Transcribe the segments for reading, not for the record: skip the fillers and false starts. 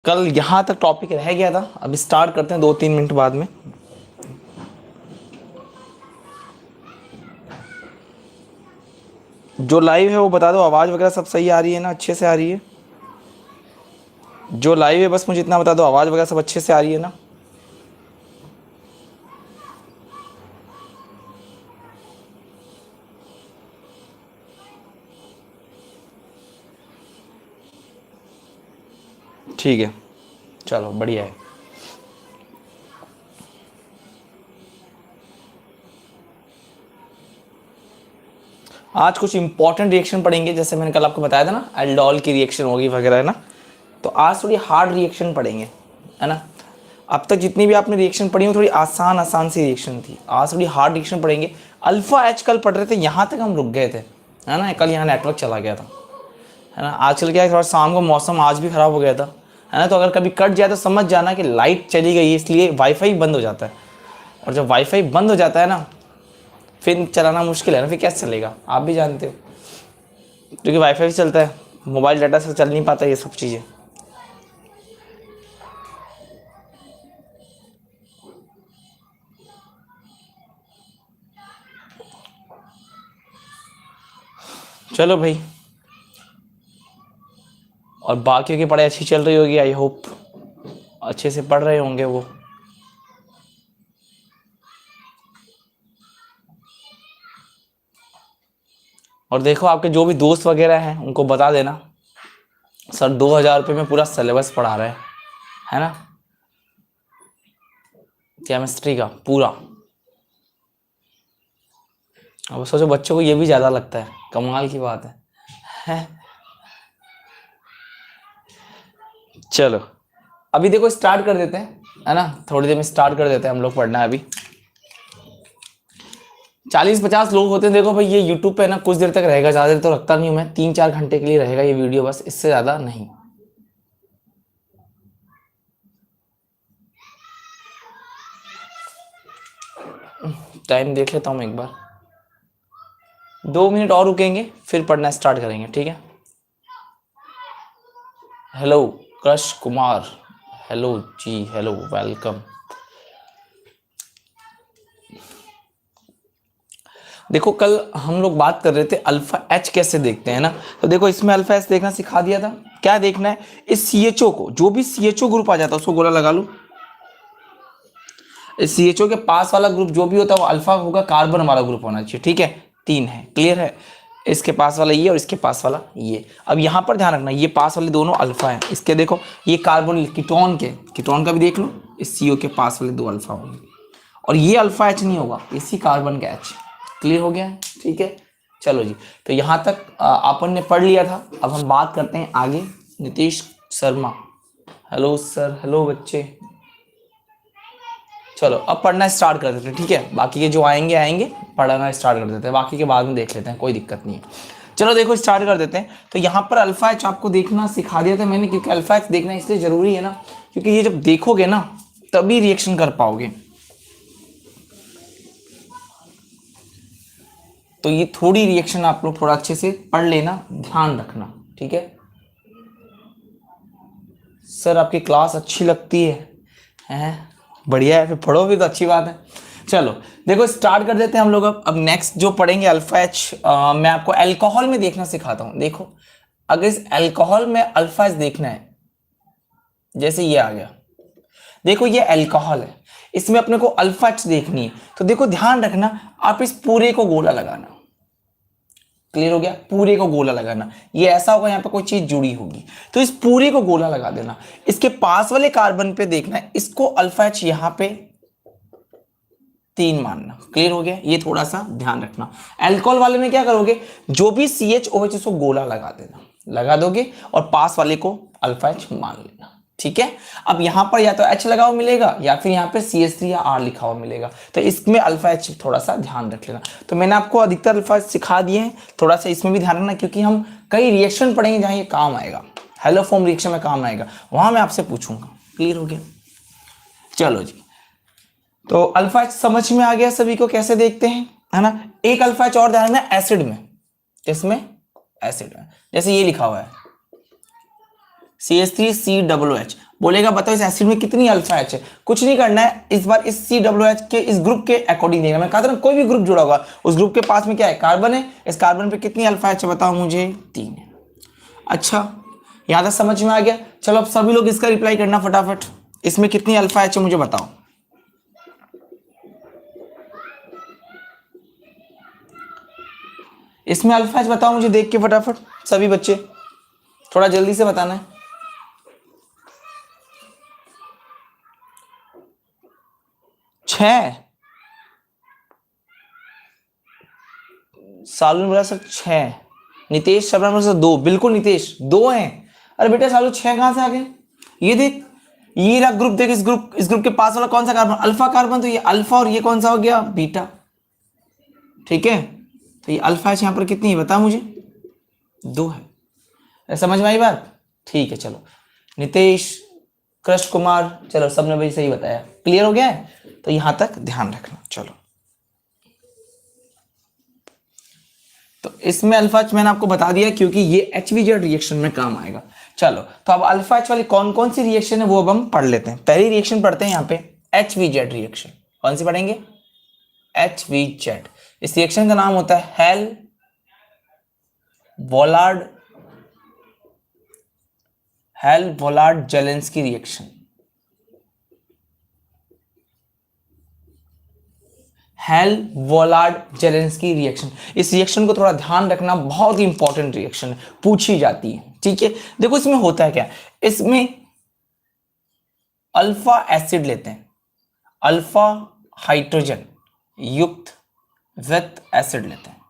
कल यहाँ तक टॉपिक रह गया था, अब स्टार्ट करते हैं 2-3 मिनट बाद में। जो लाइव है वो बता दो, आवाज़ वगैरह सब सही आ रही है ना, अच्छे से आ रही है? जो लाइव है बस मुझे इतना बता दो, आवाज़ वगैरह सब अच्छे से आ रही है ना? ठीक है, चलो बढ़िया है। आज कुछ इंपॉर्टेंट रिएक्शन पढ़ेंगे, जैसे मैंने कल आपको बताया था ना, एल्डोल की रिएक्शन होगी वगैरह, है ना। तो आज थोड़ी हार्ड रिएक्शन पढ़ेंगे, है ना। अब तक जितनी भी आपने रिएक्शन पढ़ी हो थोड़ी आसान आसान सी रिएक्शन थी, आज थोड़ी हार्ड रिएक्शन पढ़ेंगे। अल्फा एच कल पढ़ रहे थे, यहाँ तक हम रुक गए थे, है ना। कल यहाँ नेटवर्क चला गया था, है ना। आजकल क्या है, थोड़ा शाम को मौसम आज भी ख़राब हो गया था, है ना। तो अगर कभी कट जाए तो समझ जाना कि लाइट चली गई है, इसलिए वाईफाई बंद हो जाता है। और जब वाईफाई बंद हो जाता है ना, फिर चलाना मुश्किल है ना, फिर कैसे चलेगा, आप भी जानते हो। क्योंकि वाईफाई भी चलता है, मोबाइल डाटा से चल नहीं पाता ये सब चीज़ें। चलो भाई, और बाकियों की पढ़ाई अच्छी चल रही होगी, आई होप अच्छे से पढ़ रहे होंगे वो। और देखो आपके जो भी दोस्त वगैरह हैं उनको बता देना, सर 2,000 रुपये में पूरा सिलेबस पढ़ा रहे हैं, है ना, केमिस्ट्री का पूरा। अब सोचो बच्चों को ये भी ज़्यादा लगता है, कमाल की बात है। चलो अभी देखो स्टार्ट कर देते हैं, है ना। थोड़ी देर में स्टार्ट कर देते हैं हम लोग पढ़ना। अभी 40-50 लोग होते हैं। देखो भाई ये यूट्यूब पे ना कुछ देर तक रहेगा, ज़्यादा देर तो रखता नहीं हूँ मैं, 3-4 घंटे के लिए रहेगा ये वीडियो, बस इससे ज़्यादा नहीं। टाइम देख लेता हूँ एक बार, 2 मिनट और रुकेंगे फिर पढ़ना स्टार्ट करेंगे, ठीक है। हेलो क्रश कुमार, हेलो जी, हेलो वेलकम। देखो कल हम लोग बात कर रहे थे अल्फा एच कैसे देखते हैं ना। तो देखो इसमें अल्फा एच देखना सिखा दिया था। क्या देखना है, इस सीएचओ को, जो भी सीएचओ ग्रुप आ जाता है उसको गोला लगा लो। इस सीएचओ के पास वाला ग्रुप जो भी होता है वो अल्फा होगा, कार्बन वाला ग्रुप होना चाहिए, ठीक है। 3 है, क्लियर है। इसके पास वाला ये और इसके पास वाला ये। अब यहाँ पर ध्यान रखना, ये पास वाले दोनों अल्फा है। इसके देखो ये कार्बन कीटोन का भी देख लो, इस सीओ के पास वाले 2 अल्फा होंगे। और ये अल्फा एच नहीं होगा, इसी कार्बन का एच। क्लियर हो गया है, ठीक है। चलो जी, तो यहाँ तक अपन ने पढ़ लिया था। अब हम बात करते हैं आगे। Nitish Sharma, hello sir, hello बच्चे। चलो अब पढ़ना स्टार्ट कर देते हैं, ठीक है। बाकी के जो आएंगे आएंगे, पढ़ना स्टार्ट कर देते हैं, बाकी के बाद में देख लेते हैं, कोई दिक्कत नहीं है। चलो देखो स्टार्ट कर देते हैं। तो यहाँ पर अल्फा एच आपको देखना सिखा दिया था मैंने, क्योंकि अल्फा एच देखना इसलिए जरूरी है ना, क्योंकि ये जब देखोगे ना तभी रिएक्शन कर पाओगे। तो ये थोड़ी रिएक्शन आप लोग थोड़ा अच्छे से पढ़ लेना, ध्यान रखना, ठीक है। सर आपकी क्लास अच्छी लगती है? बढ़िया है, फिर पढ़ो भी तो अच्छी बात है। चलो देखो स्टार्ट कर देते हैं हम लोग। अब नेक्स्ट जो पढ़ेंगे अल्फा एच, मैं आपको अल्कोहल में देखना सिखाता हूं। देखो अगर इस अल्कोहल में अल्फा एच देखना है, जैसे ये आ गया, देखो ये अल्कोहल है, इसमें अपने को अल्फा एच देखनी है। तो देखो ध्यान रखना, आप इस पूरे को गोला लगाना। क्लियर हो गया, पूरे को गोला लगाना। ये ऐसा होगा यहाँ पे कोई चीज जुड़ी होगी, तो इस पूरे को गोला लगा देना। इसके पास वाले कार्बन पे देखना है, इसको अल्फा एच यहाँ पे 3 मानना। क्लियर हो गया, ये थोड़ा सा ध्यान रखना। अल्कोहल वाले में क्या करोगे, जो भी CHOH उसको गोला लगा देना, लगा दोगे और पास वाले को अल्फा एच मान लेना, ठीक है। अब यहां पर या तो H लगा हुआ मिलेगा या फिर यहाँ पे CH3 या R लिखा हुआ मिलेगा, तो इसमें अल्फा एच थोड़ा सा ध्यान रख लेना। तो मैंने आपको अधिकतर अल्फा सिखा दिए हैं, थोड़ा सा इसमें भी ध्यान रखना, क्योंकि हम कई रिएक्शन पढ़ेंगे जहां ये काम आएगा। हेलोफॉर्म रिएक्शन में काम आएगा, वहां मैं आपसे पूछूंगा। क्लियर हो गया, चलो जी। तो अल्फा एच समझ में आ गया सभी को कैसे देखते हैं, है ना। एक अल्फा एच और ध्यान रखना एसिड में, किसमें, एसिड में। जैसे ये लिखा हुआ है CH3COOH, बोलेगा बताओ इस एसिड में कितनी अल्फा एच है। कुछ नहीं करना है, इस बार इस COOH के इस ग्रुप के अकॉर्डिंग देगा। मैं कहा था ना कोई भी ग्रुप जुड़ा होगा उस ग्रुप के पास में क्या है, कार्बन है, इस कार्बन पे कितनी अल्फा एच है बताओ मुझे, 3 है। अच्छा यहां तक समझ में आ गया। चलो अब सभी लोग इसका रिप्लाई करना फटाफट, इसमें कितनी अल्फा एच है मुझे बताओ। इसमें अल्फा एच बताओ मुझे देख के फटाफट सभी बच्चे, थोड़ा जल्दी से बताना है। 6, सालू ने बोला सर 6, नितेश शर्मा ने बोला सर 2, बिल्कुल नितेश 2 हैं। अरे बेटा सालू 6 कहां से आ गए, ये देख ये रहा ग्रुप, देख इस ग्रुप के पास वाला कौन सा कार्बन, अल्फा कार्बन, तो ये अल्फा और ये कौन सा हो गया, बीटा। ठीक है, तो ये अल्फा एच यहां पर कितनी है बता मुझे, 2 है। समझ में आई बात, ठीक है। चलो नितेश, कृष्ण कुमार, चलो सबने भाई सही बताया, क्लियर हो गया है, तो यहां तक ध्यान रखना। चलो तो इसमें अल्फा एच मैंने आपको बता दिया क्योंकि ये HVZ रिएक्शन में काम आएगा। चलो तो अब अल्फा एच वाली कौन कौन सी रिएक्शन है वो अब हम पढ़ लेते हैं। पहली रिएक्शन पढ़ते हैं यहाँ पे HVZ रिएक्शन। कौन सी पढ़ेंगे, HVZ। इस रिएक्शन का नाम होता है हेल वोलार्ड जेलेंस्की रिएक्शन। हेल वोलार्ड जेलेंस्की रिएक्शन। इस रिएक्शन को थोड़ा ध्यान रखना, बहुत ही इंपॉर्टेंट रिएक्शन है, पूछी जाती है। ठीक है, देखो इसमें होता है क्या, इसमें अल्फा एसिड लेते हैं, अल्फा हाइड्रोजन युक्त विथ एसिड लेते हैं।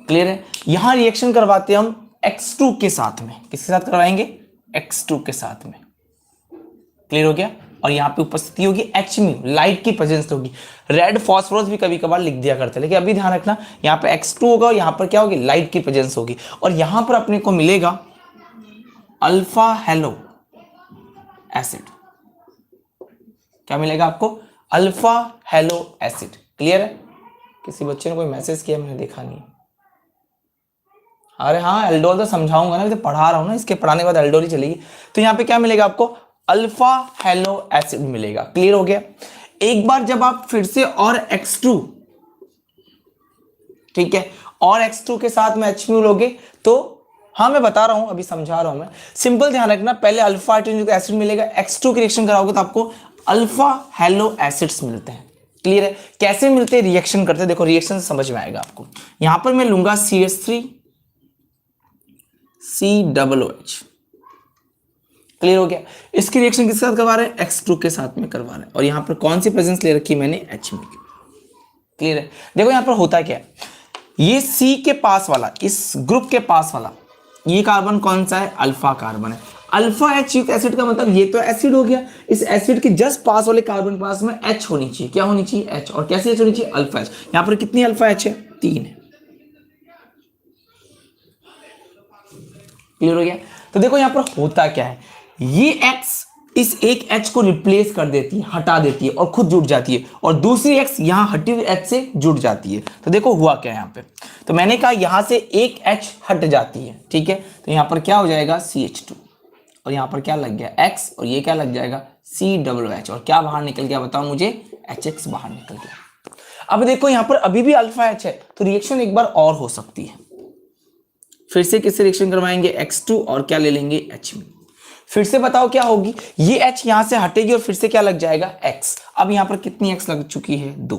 क्लियर है, यहां रिएक्शन करवाते हैं हम X2 के साथ में। किसके साथ करवाएंगे, X2 के साथ में। क्लियर हो गया, और यहां पे उपस्थिति होगी HMu, लाइट की प्रेजेंस होगी। रेड फास्फोरस भी कभी कभार लिख दिया करते हैं, लेकिन अभी ध्यान रखना यहां पे X2 होगा और यहां पर क्या होगी, लाइट की प्रेजेंस होगी। और यहां पर अपने को मिलेगा अल्फा हेलो एसिड। क्या मिलेगा आपको, अल्फा हेलो एसिड। क्लियर है, किसी बच्चे ने कोई मैसेज किया मैंने देखा नहीं। अरे हाँ एल्डोल तो समझाऊंगा ना, तो पढ़ा रहा हूं ना, इसके पढ़ाने के बाद एल्डोल ही चलेगी। तो यहां पे क्या मिलेगा आपको, अल्फा हेलो एसिड मिलेगा। क्लियर हो गया। एक बार जब आप फिर से और X2, ठीक है, और X2 के साथ में HMu लोगे तो, हाँ मैं बता रहा हूं अभी समझा रहा हूं मैं, सिंपल ध्यान रखना, पहले अल्फा हाइड्रोजन एसिड मिलेगा, X2 की रिएक्शन कराओगे तो आपको अल्फा हेलो एसिड्स मिलते हैं। क्लियर है, कैसे मिलते हैं, रिएक्शन करते हैं, देखो रिएक्शन से समझ में आएगा आपको। यहां पर मैं लूंगा CH3 COOH। क्लियर हो गया, इसकी रिएक्शन किसके साथ करवा रहे हैं, X2 के साथ में करवा रहे हैं। और यहां पर कौन सी प्रेजेंस ले रखी है मैंने, HMu की। क्लियर है, देखो यहां पर होता क्या है, ये C के पास वाला, इस ग्रुप के पास वाला ये कार्बन कौन सा है, अल्फा कार्बन है। अल्फा H युक्त एसिड का मतलब ये तो एसिड हो गया, इस एसिड के जस्ट पास वाले कार्बन पास में H होनी चाहिए। क्या होनी चाहिए, H। और कैसी H होनी चाहिए, अल्फा H। यहां पर कितनी अल्फा H है, 3 है। क्लियर हो गया, तो देखो यहां पर होता क्या है, ये X इस एक H को रिप्लेस कर देती है, हटा देती है और खुद जुड़ जाती है, और दूसरी X यहां हटी हुई H से जुड़ जाती है। तो देखो हुआ क्या है यहां पे, तो मैंने कहा यहां से एक H हट जाती है, ठीक है, तो यहां पर क्या हो जाएगा CH2, और यहां पर क्या लग गया X, और ये क्या लग जाएगा COOH, और क्या बाहर निकल गया बताओ मुझे, HX बाहर निकल गया। अब देखो यहां पर अभी भी अल्फा H है, तो रिएक्शन एक बार और हो सकती है। फिर से किससे रिएक्शन करवाएंगे, X2 और क्या ले लेंगे, HMu। फिर से बताओ क्या होगी, ये H यहां से हटेगी और फिर से क्या लग जाएगा, X। अब यहां पर कितनी X लग चुकी है, 2,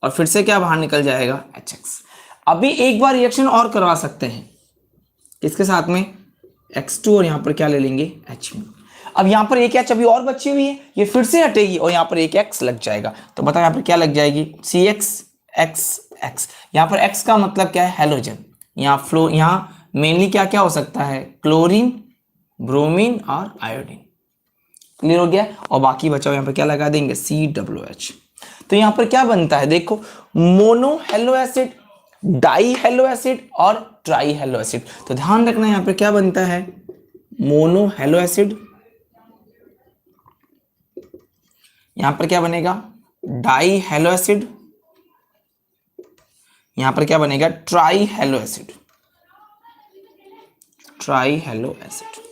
और फिर से क्या बाहर निकल जाएगा, HX। अभी एक बार रिएक्शन और करवा सकते हैं, किसके साथ में, X2, और यहां पर क्या ले लेंगे, HMu। अब यहां पर एक H अभी और बची हुई है, ये फिर से हटेगी और यहां पर एक X लग जाएगा, तो बताओ यहां पर क्या लग जाएगी, CX। यहां पर X का मतलब क्या है, हेलोजन। यहां मेनली क्या क्या हो सकता है, क्लोरीन, ब्रोमीन और आयोडीन। क्लियर हो गया, और बाकी बचा यहां पर क्या लगा देंगे, COOH। तो यहां पर क्या बनता है, देखो mono hello acid, die hello acid और ट्राई हेलो एसिड। तो ध्यान रखना यहां पर क्या बनता है, मोनो हेलो एसिड, यहां पर क्या बनेगा, डाई हेलो एसिड, यहां पर क्या बनेगा, try hello acid, try hello acid.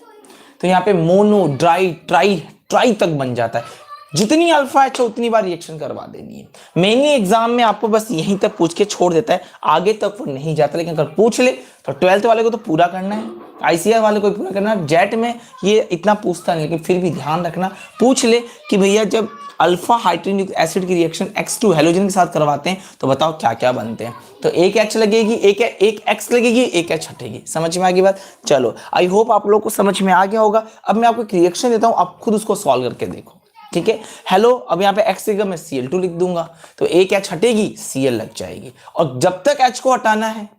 तो यहाँ पे मोनो, ड्राई, ट्राई, ट्राई तक बन जाता है। जितनी अल्फा एच हो उतनी बार रिएक्शन करवा देनी है। मेनली एग्जाम में आपको बस यहीं तक पूछ के छोड़ देता है, आगे तक वो नहीं जाता। लेकिन अगर पूछ ले तो 12th वाले को तो पूरा करना है, आईसीआर वाले को भी पूरा करना है। जेट में ये इतना पूछता नहीं, लेकिन फिर भी ध्यान रखना, पूछ ले कि भैया जब अल्फा हाइड्रोनिक एसिड की रिएक्शन X2 हेलोजन के साथ करवाते हैं तो बताओ क्या क्या बनते हैं। तो एक H लगेगी, एक X लगेगी, एक H हटेगी। समझ में आ गई बात? चलो, आई होप आप लोग को समझ में आ गया होगा। अब मैं आपको एक रिएक्शन देता हूं, आप खुद उसको सॉल्व करके देखो, ठीक है। हेलो, अब यहाँ पे X लिखा, मैं Cl2 लिख दूंगा, तो एक H हटेगी, Cl लग जाएगी। और जब तक H को हटाना है,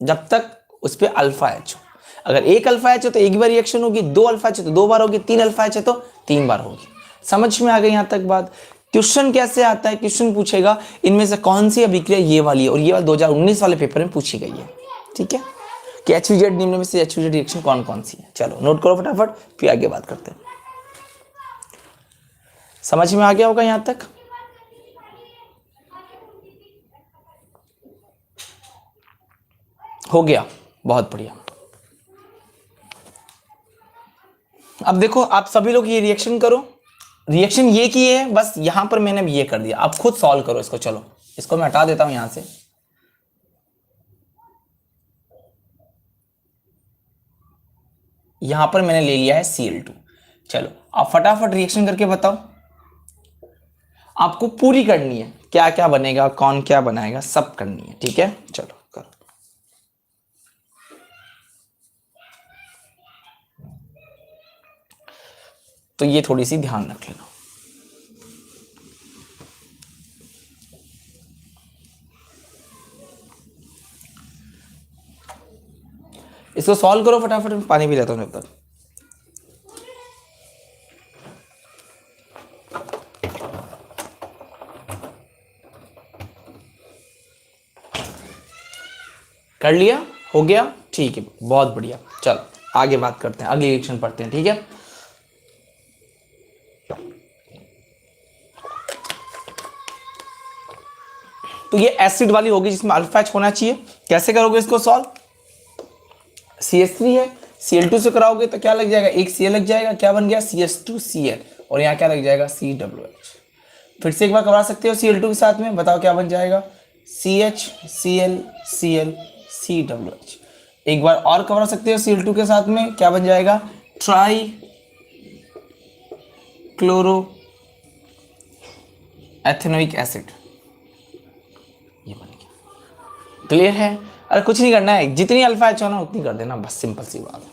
जब तक उस पर अल्फा H हो। अगर एक अल्फा H हो तो एक बार रिएक्शन होगी, दो अल्फा H है तो दो बार होगी, तीन अल्फा H है तो तीन बार होगी। समझ में आ गई यहां तक बात? क्वेश्चन कैसे आता है? क्वेश्चन पूछेगा इनमें से कौन सी अभिक्रिया ये वाली है, और ये वाली 2019 वाले पेपर में पूछी गई है, ठीक है, कि HVZ निम्न में से HVZ रिएक्शन कौन कौन सी है। चलो नोट करो फटाफट, फिर आगे बात करते हैं। समझ में आ गया होगा यहां तक? हो गया, बहुत बढ़िया। अब देखो, आप सभी लोग ये रिएक्शन करो, रिएक्शन ये किए है, बस यहां पर मैंने ये कर दिया, आप खुद सॉल्व करो इसको। चलो इसको मैं हटा देता हूं यहां से। यहां पर मैंने ले लिया है Cl2। चलो आप फटाफट रिएक्शन करके बताओ, आपको पूरी करनी है, क्या क्या बनेगा, कौन क्या बनाएगा, सब करनी है, ठीक है। चलो करो। तो ये थोड़ी सी ध्यान रख लेना। इसको सॉल्व करो फटाफट, मैं पानी पी लेता हूं जब तक। कर लिया? हो गया? ठीक है, बहुत बढ़िया। चलो आगे बात करते हैं, अगली रिएक्शन पढ़ते हैं, ठीक है। तो ये एसिड वाली होगी जिसमें अल्फा H होना चाहिए। कैसे करोगे इसको सॉल्व? CH3 है, Cl2 से कराओगे तो क्या लग जाएगा, एक Cl लग जाएगा, क्या बन गया, CH2Cl, और यहाँ क्या लग जाएगा, CWH। फिर से एक बार करवा सकते हो Cl2 के साथ में, बताओ क्या बन जाएगा, CHCl Cl CWH। एक बार और करवा सकते हो Cl2 के साथ में, क्या बन जाएगा, ट्राई क्लोरो एथेनोइक एसिड। ये बन गया। क्लियर है? अरे कुछ नहीं करना है, जितनी अल्फा H हो ना उतनी कर देना, बस सिंपल सी बात है।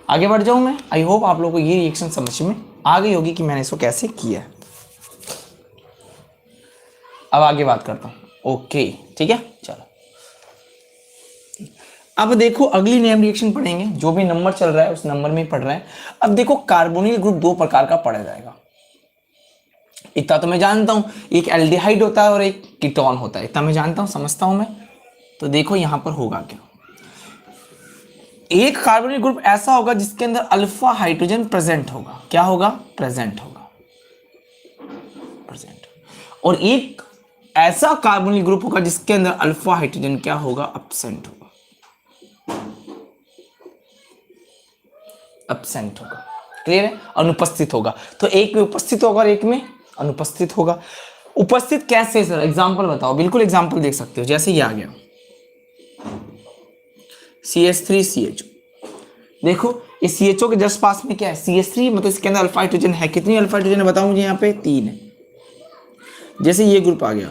आगे बढ़ जाऊं मैं। आई होप आप लोगों को ये रिएक्शन समझ में आ गई होगी कि मैंने इसको कैसे किया है। अब आगे बात करता हूं, ओके ठीक है। चलो अब देखो, अगली नेम रिएक्शन पढ़ेंगे, जो भी नंबर चल रहा है उस नंबर में ही पढ़ रहे हैं। अब देखो, कार्बोनिल ग्रुप दो प्रकार का पढ़ा जाएगा। इतना तो मैं जानता हूं, एक एल्डिहाइड होता है और एक कीटोन होता है, इतना मैं जानता हूं, समझता हूं मैं। तो देखो यहां पर होगा क्या, एक कार्बोनिल ग्रुप ऐसा होगा जिसके अंदर अल्फा हाइड्रोजन प्रेजेंट होगा। क्या होगा? प्रेजेंट होगा, प्रेजेंट। और एक ऐसा कार्बोनिल ग्रुप होगा जिसके अंदर अल्फा हाइड्रोजन क्या होगा, एब्सेंट होगा, एब्सेंट होगा। क्लियर है? अनुपस्थित होगा। तो एक में उपस्थित होगा और एक में अनुपस्थित होगा। उपस्थित कैसे सर, एग्जांपल बताओ। बिल्कुल एग्जांपल देख सकते हो, जैसे ये आ गया CH3CHO। देखो इस CHO के जस्ट पास में क्या है, CH3, मतलब इसके अंदर अल्फा हाइड्रोजन है। कितनी अल्फा हाइड्रोजन है बताओ मुझे, यहाँ पे 3 है। जैसे ये ग्रुप आ गया,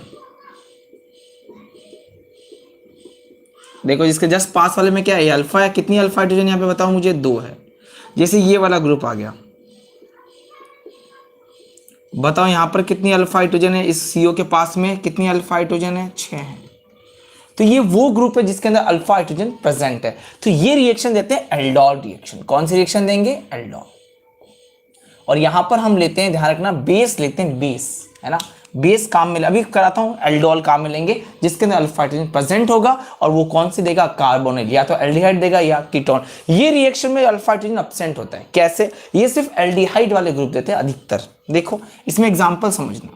देखो जिसके जस्ट पास वाले में क्या है, अल्फा है। कितनी अल्फा हाइड्रोजन यहाँ पे बताओ मुझे, 2 है। जैसे ये वाला ग्रुप आ गया, बताओ यहाँ पर कितनी अल्फा हाइड्रोजन है, इस CO के पास में कितनी अल्फा हाइड्रोजन है, 6 है। तो ये वो ग्रुप है जिसके अंदर अल्फा हाइड्रोजन प्रेजेंट है। तो ये रिएक्शन देते हैं एल्डोल रिएक्शन। कौन सी रिएक्शन देंगे? एल्डोल। और यहां पर हम लेते हैं, ध्यान रखना, बेस लेते हैं, बेस है ना, बेस काम में अभी कराता हूं, एल्डोल काम में लेंगे जिसके अंदर अल्फा हाइड्रोजन प्रेजेंट होगा। और वो कौन सी देगा? कार्बोनिल, या तो एल्डिहाइड देगा या कीटोन। ये रिएक्शन में अल्फा हाइड्रोजन एब्सेंट होता है। कैसे? ये सिर्फ एल्डिहाइड वाले ग्रुप देते हैं अधिकतर। देखो इसमें एग्जांपल समझना,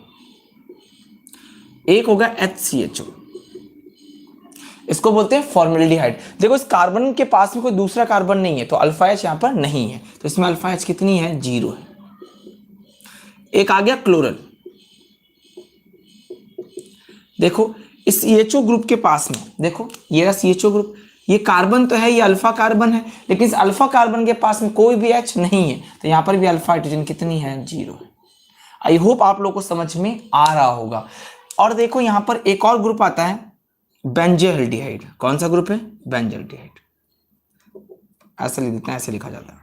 एक होगा HCHO, इसको बोलते हैं फॉर्मेल्डिहाइड। देखो इस कार्बन के पास में कोई दूसरा कार्बन नहीं है तो अल्फा एच यहां पर नहीं है, तो इसमें अल्फा एच कितनी है, 0 है। एक आ गया क्लोरल। देखो इस CHO ग्रुप के पास में, देखो ये रहा CHO ग्रुप, ये कार्बन तो है, ये अल्फा कार्बन है, लेकिन इस अल्फा कार्बन के पास में कोई भी H नहीं है, तो यहां पर भी अल्फा हाइड्रोजन कितनी है, 0 है। आई होप आप लोग को समझ में आ रहा होगा। और देखो यहां पर एक और ग्रुप आता है बेंजोएल्डिहाइड। कौन सा ग्रुप है, बेंजोएल्डिहाइड। ऐसे लिख देते हैं, ऐसे लिखा जाता है,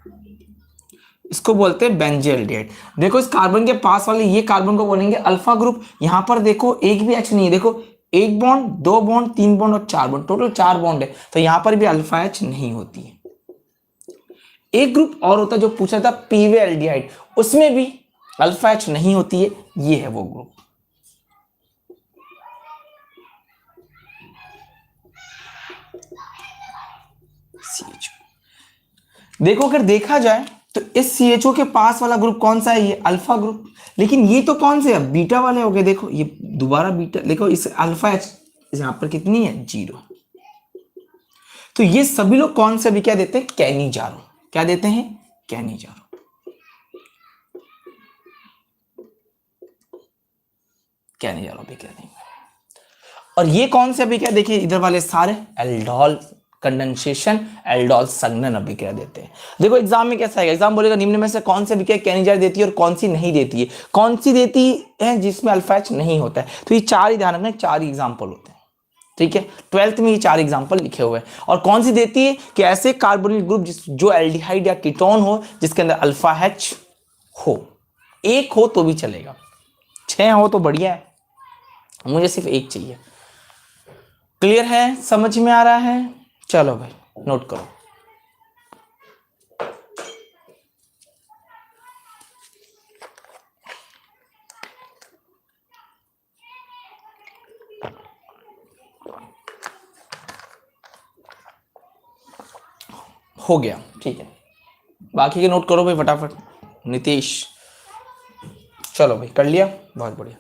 इसको बोलते हैं बेंजोएल्डिहाइड। देखो इस कार्बन के पास वाले ये कार्बन को बोलेंगे अल्फा ग्रुप। यहां पर देखो एक भी H नहीं है, देखो एक बॉन्ड, दो बॉन्ड, तीन बॉन्ड और चार बॉन्ड, टोटल 4 बॉन्ड है, तो यहां पर भी अल्फा H नहीं होती है। एक ग्रुप और होता है जो पूछा था पीवीएल्डिहाइड, उसमें भी अल्फा H नहीं होती है, ये है वो ग्रुप। देखो अगर देखा जाए तो इस CHO के पास वाला ग्रुप कौन सा है, ये अल्फा ग्रुप, लेकिन ये तो कौन से है, बीटा वाले हो गए। देखो ये दोबारा बीटा, देखो इस अल्फा H यहां पर कितनी है, 0। तो ये सभी लोग कौन से भी क्या देते हैं, कैनिजारो। क्या देते हैं, कैनिजारो। कैनिजारो भी कह देंगे। और ये कौन से अभिक्रिया, देखिए इधर वाले सारे एल्डोल कंडेंसेशन, एल्डोल संघनन अभिक्रिया देते हैं। देखो एग्जाम में कैसा है, एग्जाम बोलेगा निम्न में से कौन सी अभिक्रिया कैनिजार देती है और कौन सी नहीं देती है। कौन सी देती है, जिसमें अल्फा H नहीं होता है। तो ये 4 ही ध्यान रखना, 4 ही एग्जाम्पल होते हैं, ठीक है। 12th में ये 4 एग्जाम्पल लिखे हुए हैं। और कौन सी देती है कि ऐसे कार्बोनिल ग्रुप जो एल्डिहाइड या कीटोन हो जिसके अंदर अल्फा H हो, एक हो तो भी चलेगा, 6 हो तो बढ़िया है, मुझे सिर्फ एक चाहिए। क्लियर है, समझ में आ रहा है, चलो भाई नोट करो। हो गया, ठीक है, बाकी के नोट करो भाई फटाफट। नीतीश, चलो भाई कर लिया, बहुत बढ़िया।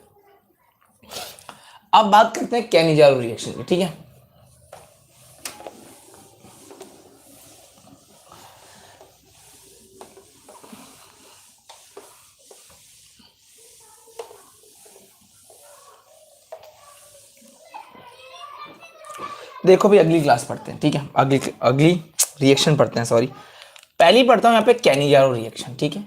अब बात करते हैं कैनिजारो रिएक्शन की, ठीक है। देखो भाई अगली क्लास पढ़ते हैं, ठीक है, अगली रिएक्शन पढ़ते हैं, सॉरी पहली पढ़ता हूं यहाँ पे कैनिजारो रिएक्शन, ठीक है।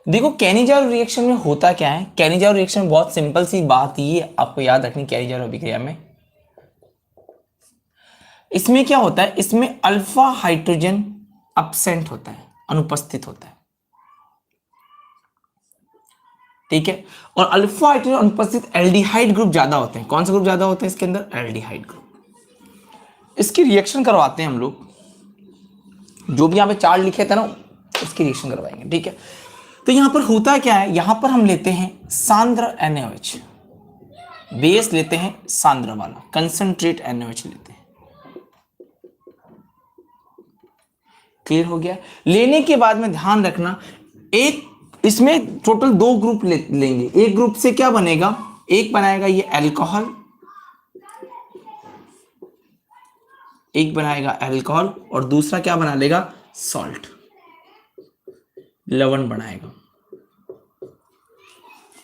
देखो कैनिजारो रिएक्शन में होता क्या है, कैनिजारो रिएक्शन में बहुत सिंपल सी बात ही आपको याद रखनी कैनिजारो अभिक्रिया में। इसमें क्या होता है, इसमें अल्फा हाइड्रोजन अब्सेंट होता है, अनुपस्थित होता है, ठीक है। और अल्फा हाइड्रोजन अनुपस्थित एल्डिहाइड ग्रुप ज्यादा होते हैं। कौन सा ग्रुप ज्यादा होता है इसके अंदर, एल्डिहाइड ग्रुप। इसकी रिएक्शन करवाते हैं हम लोग, जो भी यहां पे 4 लिखे थे ना उसकी रिएक्शन करवाएंगे, ठीक है। तो यहां पर होता क्या है, यहां पर हम लेते हैं सांद्र NaOH, बेस लेते हैं सांद्र वाला, कंसंट्रेट NaOH लेते हैं। क्लियर हो गया। लेने के बाद में ध्यान रखना, एक इसमें टोटल 2 ग्रुप लेंगे। एक ग्रुप से क्या बनेगा, एक बनाएगा ये अल्कोहल, एक बनाएगा अल्कोहल, और दूसरा क्या बना लेगा, सॉल्ट, लवण बनाएगा।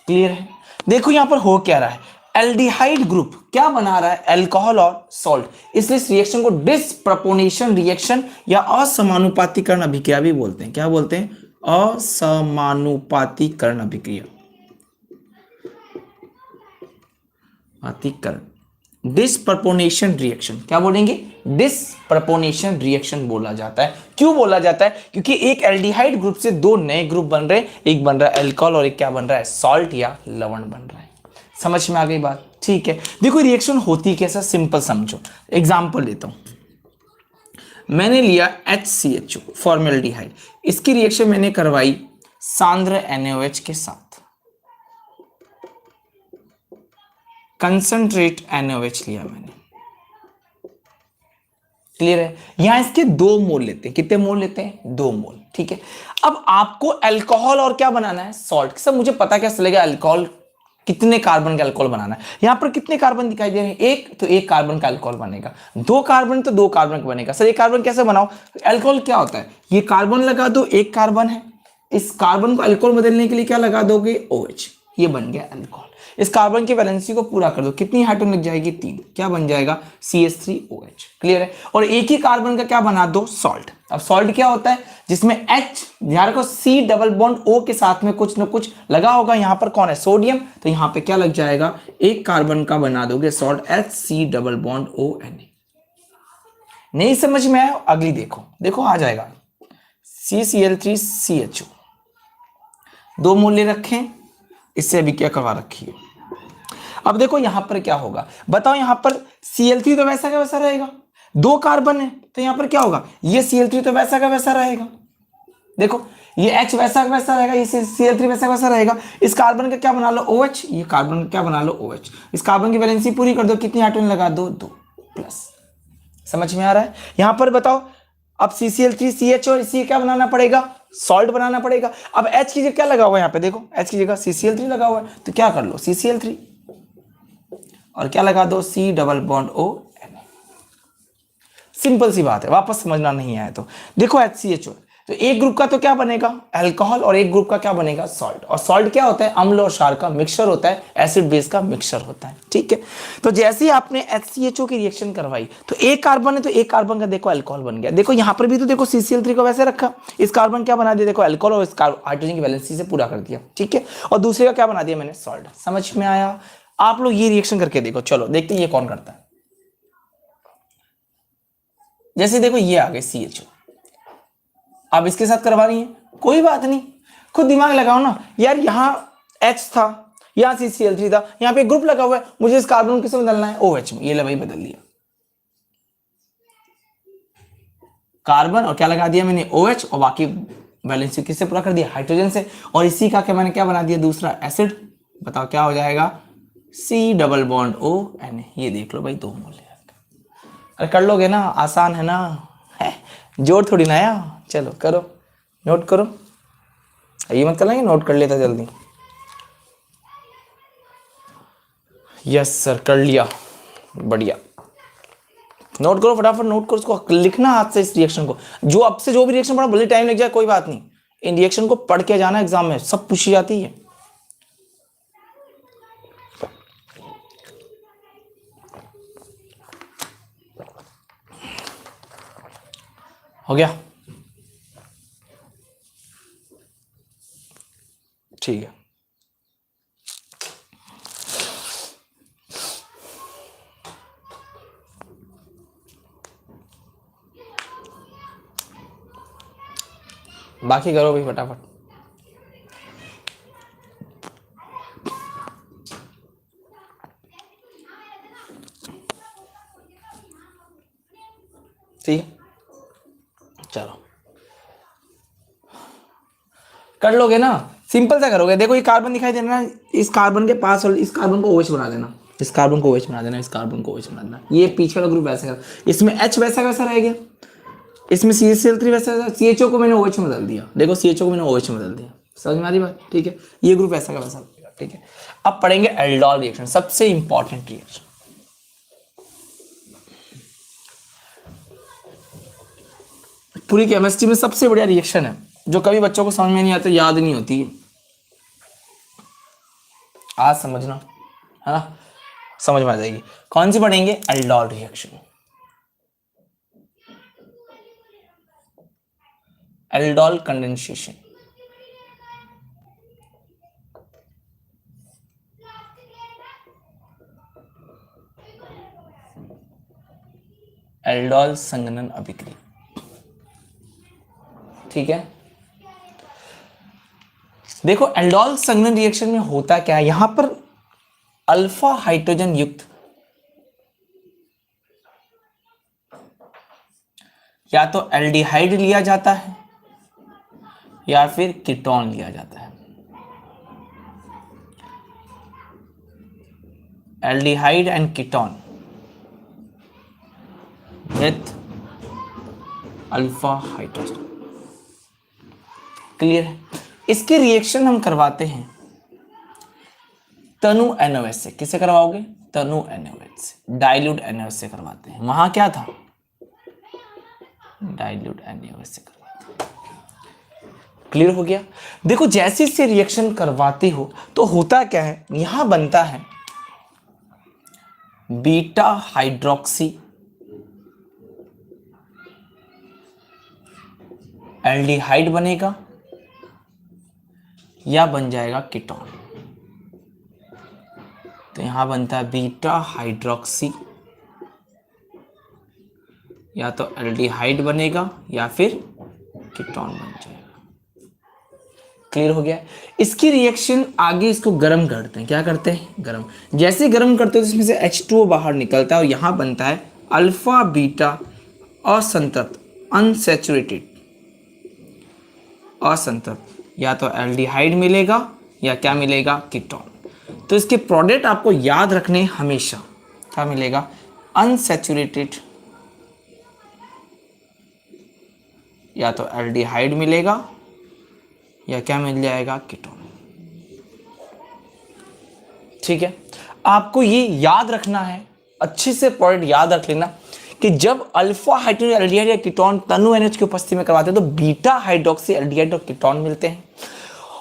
क्लियर है। देखो यहां पर हो क्या रहा है, एल्डिहाइड ग्रुप क्या बना रहा है, अल्कोहल और सॉल्ट, इसलिए इस रिएक्शन को डिस्प्रपोनेशन रिएक्शन या असमानुपातिकरण अभिक्रिया भी बोलते हैं। क्या बोलते हैं, असमानुपातिकरण अभिक्रिया, डिस्प्रपोनेशन रिएक्शन। क्या बोलेंगे, डिस्प्रपोनेशन रिएक्शन बोला जाता है। क्यों बोला जाता है, क्योंकि एक एल्डिहाइड ग्रुप से 2 नए ग्रुप बन रहे हैं, एक बन रहा है अल्कोहल और एक क्या बन रहा है, सॉल्ट या लवण बन रहा है। समझ में आ गई बात, ठीक है। देखो रिएक्शन होती कैसा, सिंपल समझो, एग्जांपल लेता हूं। मैंने लिया HCHO फॉर्मेल्डिहाइड, इसकी रिएक्शन मैंने करवाई सांद्र NaOH के साथ, कंसंट्रेट NaOH लिया मैंने, क्लियर है। यहां इसके 2 मोल लेते हैं, कितने मोल लेते हैं? 2 मोल, ठीक है। अब आपको अल्कोहल और क्या बनाना है? सॉल्ट। सब मुझे पता क्या चलेगा, अल्कोहल कितने कार्बन का अल्कोहल बनाना है। यहां पर कितने कार्बन दिखाई दे रहे हैं? एक, तो एक कार्बन का अल्कोहल बनेगा। 2 कार्बन तो 2 कार्बन का बनेगा। सर एक कार्बन कैसे बनाओ? अल्कोहल क्या होता है? ये कार्बन लगा दो, एक कार्बन है, इस कार्बन को अल्कोहल बदलने के लिए क्या लगा दोगे? OH, ये बन गया अल्कोहल। इस कार्बन की वैलेंसी को पूरा कर दो, कितनी हाइड्रोजन लग जाएगी? 3, क्या बन जाएगा? CH3OH, क्लियर है। और एक ही कार्बन का क्या बना दो? सॉल्ट। अब सॉल्ट क्या होता है? जिसमें H, ध्यान रखो, C डबल बॉन्ड O के साथ में कुछ ना कुछ लगा होगा। यहां पर कौन है? सोडियम। तो यहां पे क्या लग जाएगा? एक कार्बन का बना दोगे salt, HC double bond ONA। नहीं समझ में आया? अगली देखो, देखो आ जाएगा, CCl3CHO, 2 मूल्य रखें, इससे अभी क्या करवा रखी है। अब देखो यहां पर क्या होगा, बताओ। यहां पर Cl3 तो वैसा का वैसा रहेगा, 2 कार्बन है, तो यहां पर क्या होगा? ये Cl3 तो वैसा का वैसा रहेगा। देखो ये H वैसा का वैसा रहेगा, ये Cl3 वैसा का वैसा रहेगा। इस कार्बन का क्या बना लो? OH, ये कार्बन का क्या बना लो? OH। इस कार्बन की वैलेंसी पूरी कर दो, कितनी हाइड्रोजन लगा दो? 2 प्लस। समझ में आ रहा है? यहां पर बताओ, अब CCl3CH और इसी क्या बनाना पड़ेगा? सॉल्ट बनाना पड़ेगा। अब H की जगह क्या लगा हुआ है? यहां पे देखो, H की जगह CCl3 लगा हुआ है, तो क्या कर लो? CCl3 और क्या लगा दो? C double bond O। Simple सी बात है, वापस समझना नहीं आया तो देखो HCHO, तो एक ग्रुप का तो क्या बनेगा? अल्कोहल, और एक ग्रुप का क्या बनेगा? सॉल्ट। और सॉल्ट क्या होता है? अम्ल और क्षार का मिक्सचर होता है, एसिड बेस का मिक्सचर होता है, ठीक है। तो जैसे ही आपने HCHO की रिएक्शन करवाई, तो एक कार्बन है, तो एक कार्बन का देखो अल्कोहल बन गया। देखो यहां पर भी तो देखो CCl3 को वैसे रखा, इस कार्बन क्या बना दिया? देखो अल्कोहल, और इस हाइड्रोजन की वैलेंसी से पूरा कर दिया, ठीक है। और दूसरे का क्या बना दिया मैंने? सॉल्ट। समझ में आया? आप लोग ये रिएक्शन करके देखो, चलो देखते हैं ये कौन करता है। जैसे देखो ये आ गए CHO, अब इसके साथ करवा रही है, कोई बात नहीं, खुद दिमाग लगाओ ना यार। यहां H था, यहां CCl3 था, यहां पे एक ग्रुप लगा हुआ है, मुझे इस कार्बन को किससे बदलना है? OH में। ये ले भाई बदल दिया, कार्बन और क्या लगा दिया मैंने? OH, और बाकी बैलेंस किससे पूरा कर दिया? हाइड्रोजन से। और इसी का क्या मैंने क्या बना दिया? दूसरा एसिड। बताओ क्या हो जाएगा? C double bond ONA। ये देख लो भाई, 2 मोल। अरे कर लोगे ना, आसान है ना, है जोर थोड़ी ना आया। चलो करो, नोट करो, ये मत कर लेंगे, नोट कर लेता जल्दी। यस सर, कर लिया, बढ़िया। नोट करो फटाफट, नोट करो, उसको लिखना हाथ से इस रिएक्शन को। जो अब से जो भी रिएक्शन पढ़ा, भले टाइम लग जाए कोई बात नहीं, इन रिएक्शन को पढ़ के जाना, एग्जाम में सब पूछी जाती है। हो गया? ठीक है। बाकी करो भाई फटाफट। ठीक है, चलो कर लोगे ना, सिंपल सा करोगे। देखो ये कार्बन दिखाई दे रहा है, इस कार्बन के पास और इस कार्बन को OH बना देना, इस कार्बन को OH बना देना, इस कार्बन को OH बना देना। ये पीछे वाला ग्रुप वैसे कर, इसमें H वैसा वैसा रह गया, इसमें CCl3 वैसा, CHO को मैंने OH में बदल दिया। देखो CHO को मैंने OH में बदल दिया, समझ में आ रही बात? ठीक है, ये ग्रुप वैसा का वैसा लगेगा, ठीक है। अब पढ़ेंगे एल्डोल रिएक्शन, सबसे इंपॉर्टेंट रिएक्शन। पूरी केमिस्ट्री में सबसे बढ़िया रिएक्शन है, जो कभी बच्चों को समझ में नहीं आता, याद नहीं होती, आज समझना है ना, समझ में आ जाएगी। कौन सी पढ़ेंगे? Aldol reaction. Aldol condensation, aldol संघनन अभिक्रिया, ठीक है। देखो एल्डोल संघनन रिएक्शन में होता क्या है, यहां पर अल्फा हाइड्रोजन युक्त या तो एल्डिहाइड लिया जाता है या फिर कीटोन लिया जाता है। Aldehyde and ketone with alpha hydrogen. Clear है? इसके रिएक्शन हम करवाते हैं तनु NaOH से। किससे करवाओगे? तनु NaOH से, डाइल्यूट NaOH से करवाते हैं। वहां क्या था? डाइल्यूट NaOH से करवाते हैं। क्लियर हो गया? देखो जैसे इससे रिएक्शन करवाती हो तो होता क्या है, यहां बनता है बीटा हाइड्रोक्सी एल्डिहाइड बनेगा या बन जाएगा कीटोन। तो यहां बनता है बीटा हाइड्रोक्सी, या तो एल्डिहाइड बनेगा या फिर कीटोन बन जाएगा। क्लियर हो गया? इसकी रिएक्शन आगे इसको गर्म करते हैं। क्या करते हैं? गर्म। जैसे गर्म करते हो तो इसमें से H2O बाहर निकलता है और यहां बनता है अल्फा बीटा असंतृप्त, अनसैचुरेटेड असंतृप्त, या तो एल्डिहाइड मिलेगा या क्या मिलेगा? कीटोन। तो इसके प्रोडक्ट आपको याद रखने हमेशा। क्या मिलेगा? अनसैचुरेटेड या तो एल्डिहाइड मिलेगा या क्या मिल जाएगा? कीटोन। ठीक है? आपको ये याद रखना है, अच्छे से पॉइंट याद रख लेना कि जब अल्फा हाइड्रोजन एल्डिहाइड या कीटोन तनु NH की उपस्थिति में करवाते हैं तो बीटा हाइड्रोक्सी एल्डिहाइड और कीटोन मिलते हैं,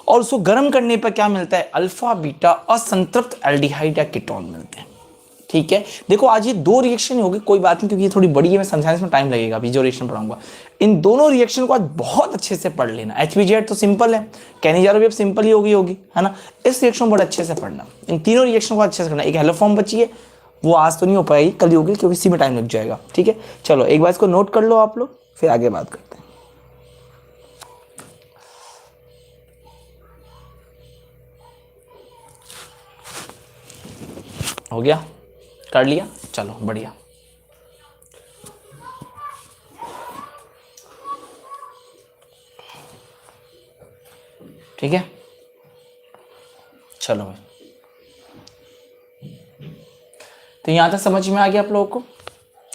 और उसको गर्म करने पर क्या मिलता है? अल्फा बीटा असंतृप्त एल्डिहाइड या कीटोन मिलते हैं। ठीक है? देखो आज ये दो रिएक्शन होगी, कोई बात नहीं, क्योंकि ये थोड़ी बड़ी है, मैं समझाने में टाइम लगेगा। अभी जो रिएक्शन पढ़ाऊंगा इन दोनों रिएक्शन को आज बहुत अच्छे से पढ़ लेना। HBZ तो सिंपल है, कैनिजारो भी अब सिंपल ही होगी, है ना? इस रिएक्शन को बड़े अच्छे से पढ़ना। इन तीनों रिएक्शन को अच्छे से करना। एक हेलोफॉर्म बची है, वो आज तो नहीं हो पाएगी, कल ही होगी, क्योंकि इसी में टाइम लग जाएगा। ठीक है? चलो एक बार इसको नोट कर लो आप लोग, फिर आगे बात करते हैं। हो गया? कर लिया? चलो बढ़िया। ठीक है? चलो भाई, तो यहां तक समझ में आ गया आप लोगों को?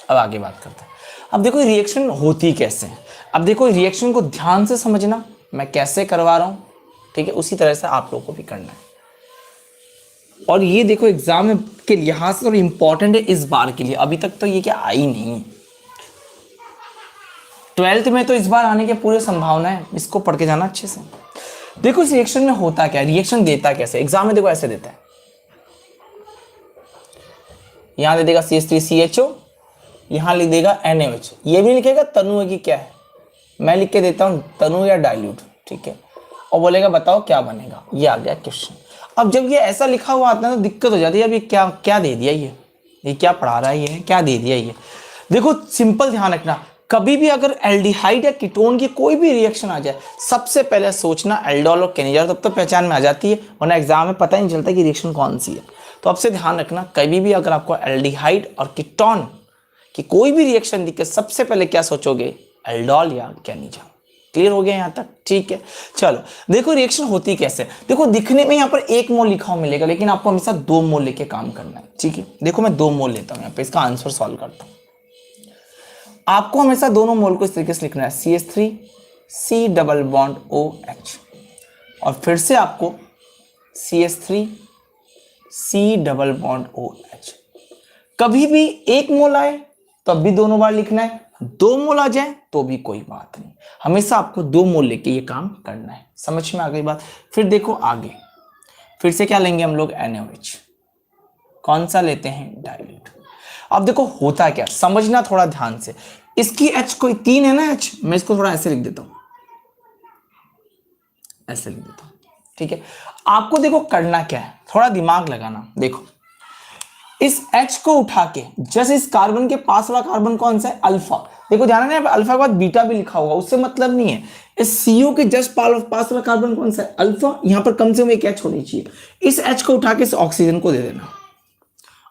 अब आगे बात करते हैं। अब देखो रिएक्शन होती कैसे है। अब देखो रिएक्शन को ध्यान से समझना, मैं कैसे करवा रहा हूं। ठीक है? उसी तरह से आप लोगों को भी करना है। और ये देखो एग्जाम के लिहाज से और इंपॉर्टेंट है इस बार के लिए। अभी तक तो ये क्या आई नहीं, 12th में तो इस बार आने की पूरी संभावना है। इसको पढ़ के जाना अच्छे से। देखो इस रिएक्शन में होता क्या है, रिएक्शन देता कैसे। एग्जाम में देखो ऐसे देता है, यहां दे देगा CH3CHO, यहां लिख देगा NaOH, ये भी लिखेगा तनु है कि क्या है। मैं लिख के देता हूं तनु या डाइल्यूट। ठीक है? और बोलेगा बताओ क्या बनेगा। ये आ गया क्वेश्चन। अब जब ये ऐसा लिखा हुआ आता है तो दिक्कत हो जाती है। अब ये क्या क्या दे दिया, ये क्या पढ़ा रहा है, ये क्या दे दिया। ये देखो सिंपल ध्यान रखना, कभी भी अगर एल्डिहाइड या कीटोन की कोई भी रिएक्शन आ जाए, सबसे पहले सोचना एल्डोल और कैनिजारो, तब तो पहचान में आ जाती है, वरना एग्जाम में पता ही नहीं चलता कि रिएक्शन कौन सी है। तो अब से ध्यान रखना, कभी भी अगर आपको एल्डिहाइड और कीटोन की कोई भी रिएक्शन दिखे, सबसे पहले क्या सोचोगे? एल्डोल या कैनिजारो। क्लियर हो गया यहां तक? ठीक है? चलो देखो रिएक्शन होती कैसे। देखो दिखने में यहां पर 1 मोल लिखा हुआ मिलेगा, लेकिन आपको हमेशा 2 मोल लेके काम करना है। ठीक है? देखो मैं 2 मोल लेता हूं यहां पे, इसका आंसर सॉल्व करता हूं। आपको हमेशा दोनों मोल को इस तरीके से लिखना है, CH3 C double bond OH, और फिर से आपको CH3 C double bond OH। कभी भी 1 मोल आए तो अब भी दोनों बार लिखना है, 2 मोल आ जाए तो भी कोई बात नहीं, हमेशा आपको 2 मोल लेके ये काम करना है। समझ में आ गई बात? फिर देखो आगे, फिर से क्या लेंगे हम लोग? NaOH। कौन सा लेते हैं? डाइल्यूट। अब देखो होता क्या, समझना थोड़ा ध्यान से। इसकी H कोई 3 है ना, H, मैं इसको थोड़ा ऐसे लिख देता हूं, ऐसे लिख देता हूं। ठीक है? आपको देखो करना क्या है, थोड़ा दिमाग लगाना। देखो इस H को उठा के जैसे इस कार्बन के पास वाला कार्बन कौन सा है? अल्फा। देखो ध्यान है, अल्फा के बाद बीटा भी लिखा होगा, उससे मतलब नहीं है। इस CO के जस्ट पास वाला कार्बन कौन सा है? अल्फा। यहां पर कम से कम एक H होनी चाहिए। इस H को उठा के इस ऑक्सीजन को दे देना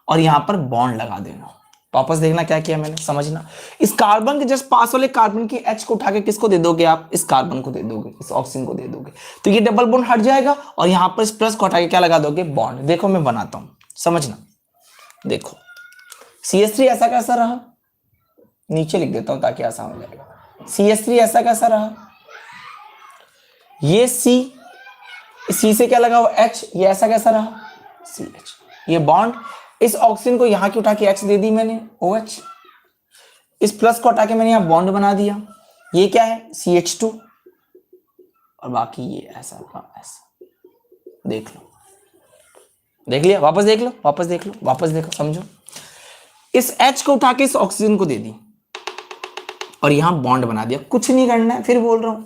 और यहां पर बॉन्ड लगा देना। वापस देखना क्या किया मैंने, समझना। इस कार्बन के जस्ट पास वाले कार्बन की H को उठा के किसको दे दोगे आप? इस कार्बन को दे दोगे, इस ऑक्सीजन को दे दोगे, तो ये डबल बॉन्ड हट जाएगा और यहां पर इस प्लस को हटा के क्या लगा दोगे? बॉन्ड। देखो मैं बनाता हूं, समझना। देखो CH3 ऐसा कैसा रहा, नीचे लिख देता हूं ताकि आसान हो जाएगा। CH3 ऐसा कैसा रहा, ये C से क्या लगा हुआ H, ये ऐसा कैसा रहा CH। ये बॉन्ड, इस ऑक्सीजन को यहां की उठा के H दे दी मैंने OH, इस प्लस को हटा के मैंने यहां बॉन्ड बना दिया, ये क्या है CH2, और बाकी ये ऐसा का ऐसा। देख लो, देख लिया, वापस देख लो, वापस देख लो, वापस देखो, समझो। इस H को उठा के इस ऑक्सीजन को दे दी और यहां बॉन्ड बना दिया, कुछ नहीं करना है। फिर बोल रहा हूं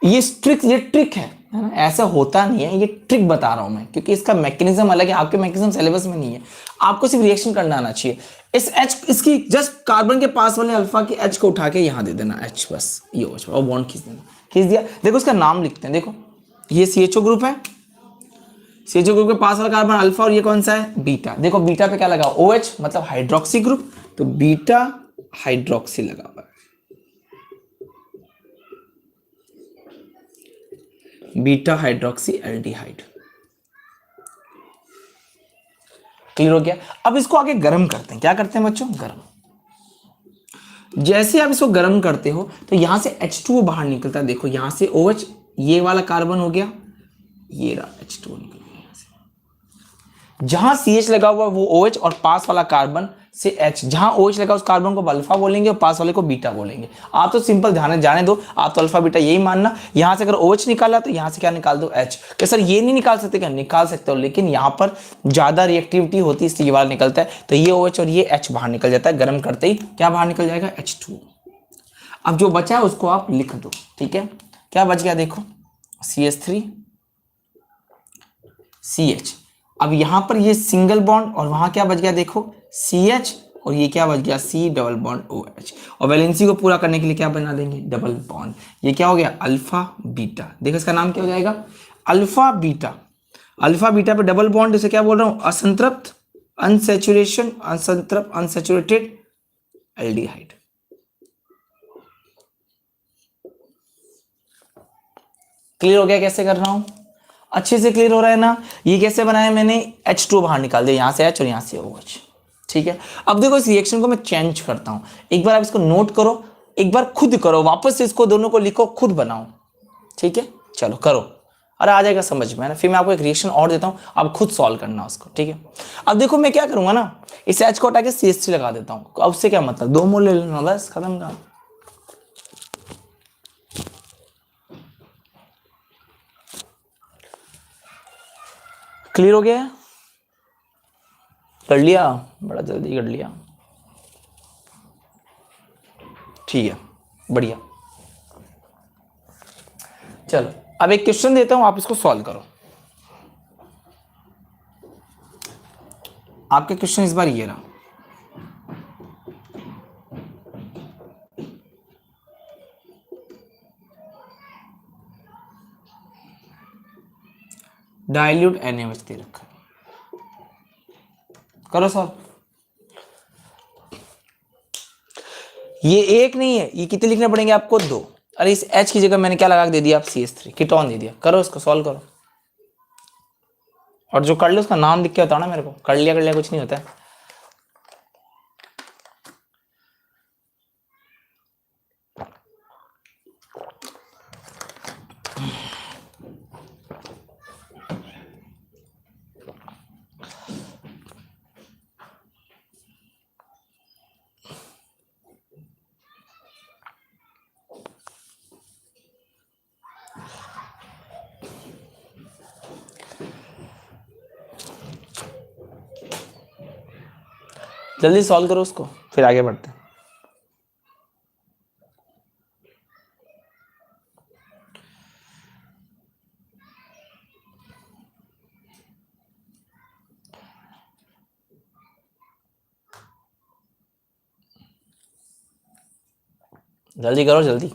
ये ट्रिक है ना, ऐसा होता नहीं है, ये ट्रिक बता रहा हूं मैं, क्योंकि इसका मैकेनिज्म अलग है, आपके मैकेनिज्म सिलेबस में नहीं है। आपको सिर्फ रिएक्शन करना आना चाहिए। इस H, इसकी जस्ट कार्बन के पास वाले अल्फा की H को उठा के यहां दे देना H, बस ये OH और बॉन्ड खींच देना, खींच दिया। देखो इसका नाम लिखते हैं, देखो ये CHO ग्रुप है, CHO ग्रुप के पास वाला कार्बन अल्फा, और ये कौन सा है बीटा। देखो बीटा पे क्या लगा OH, मतलब हाइड्रोक्सी ग्रुप, तो बीटा हाइड्रोक्सी लगा हुआ है, बीटा हाइड्रोक्सी एल्डिहाइड। क्लियर हो गया। अब इसको आगे गर्म करते हैं, क्या करते हैं बच्चों, गर्म। जैसे आप इसको गर्म करते हो तो यहां से H2O बाहर निकलता है, देखो यहां से OH, ये वाला कार्बन हो गया, ये रहा H2O निकल गया यहां से। जहां CH लगा हुआ वो OH, और पास वाला कार्बन से H, जहां OH लगा उस कार्बन को अल्फा बोलेंगे और पास वाले को बीटा बोलेंगे। आप तो सिंपल ध्यान जाने दो, आप तो अल्फा बीटा यही मानना। यहां से अगर OH निकाला तो यहां से क्या निकाल दो H। क्या सर ये नहीं निकाल सकते, क्या निकाल सकते हो, लेकिन यहां पर ज्यादा रिएक्टिविटी होती है इसलिए ये वाला निकलता है, तो ये OH और ये H बाहर निकल जाता है। गर्म करते ही क्या बाहर निकल जाएगा H2। अब जो बचा है उसको आप लिख दो, ठीक है। क्या बच गया देखो CH3 CH। अब यहां पर ये सिंगल बॉन्ड, और वहां क्या बच गया देखो CH, और ये क्या बच गया C डबल बॉन्ड OH। और वैलेंसी को पूरा करने के लिए क्या बना देंगे डबल बॉन्ड, ये क्या हो गया अल्फा बीटा। देखो इसका नाम क्या हो जाएगा अल्फा बीटा। अल्फा बीटा पे डबल बॉन्ड, इसे क्या बोल रहा हूं असंतृप्त, अनसैचुरेशन, असंतृप्त अनसैचुरेटेड एल्डिहाइड। क्लियर हो गया कैसे कर रहा हूं, अच्छे से क्लियर हो रहा है ना। ये कैसे बनाया मैंने, H2 बाहर निकाल दिया, यहां से H और यहां से OH, ठीक है। अब देखो इस रिएक्शन को मैं चेंज करता हूं, एक बार आप इसको नोट करो, एक बार खुद करो, वापस से इसको दोनों को लिखो, खुद बनाओ, ठीक है। चलो करो, अरे आ जाएगा समझ में ना। फिर मैं आपको एक रिएक्शन और देता हूं, आप खुद सॉल्व करना उसको, ठीक है। अब देखो मैं क्या करूंगा ना, इस H को हटा के CH3 लगा देता हूं। अब उससे क्या मतलब 2 मोल ले लेना, बस खत्म काम। क्लियर हो गया, कर लिया, बड़ा जल्दी कर लिया, ठीक है, बढ़िया। चलो अब एक क्वेश्चन देता हूं, आप इसको सॉल्व करो। आपके क्वेश्चन इस बार ये रहा, डाइल्यूट NaOH दे रखा है, करो सॉल्व। ये एक नहीं है, ये कितने लिखने पड़ेंगे आपको 2। अरे इस H की जगह मैंने क्या लगा के दे दिया, आप CH3 कीटोन दे दिया। करो इसको सॉल्व करो, और जो कर ले उसका नाम लिख के बताओ ना मेरे को। कर लिया कुछ नहीं होता है। जल्दी सॉल्व करो उसको, फिर आगे बढ़ते हैं। जल्दी करो जल्दी।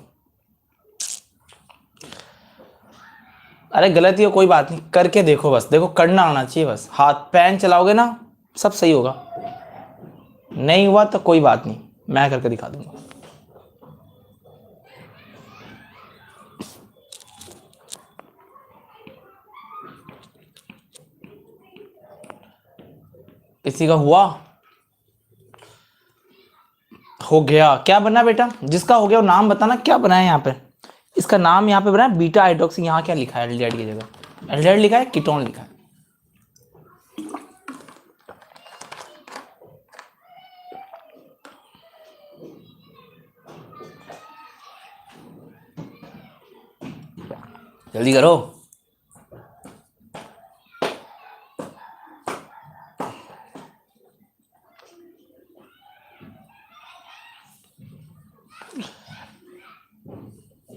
अरे गलती हो कोई बात नहीं, करके देखो बस, देखो करना आना चाहिए बस। हाथ पैन चलाओगे ना सब सही होगा, नहीं हुआ तो कोई बात नहीं, मैं करके दिखा दूंगा। किसी का हुआ हो गया, क्या बना बेटा, जिसका हो गया वो नाम बताना, क्या बना है यहाँ पे, इसका नाम यहाँ पे बना है बीटा हाइड्रोक्सी, यहाँ क्या लिखा है एल्डिहाइड की जगह, एल्डिहाइड लिखा है, कीटोन लिखा है। जल्दी करो।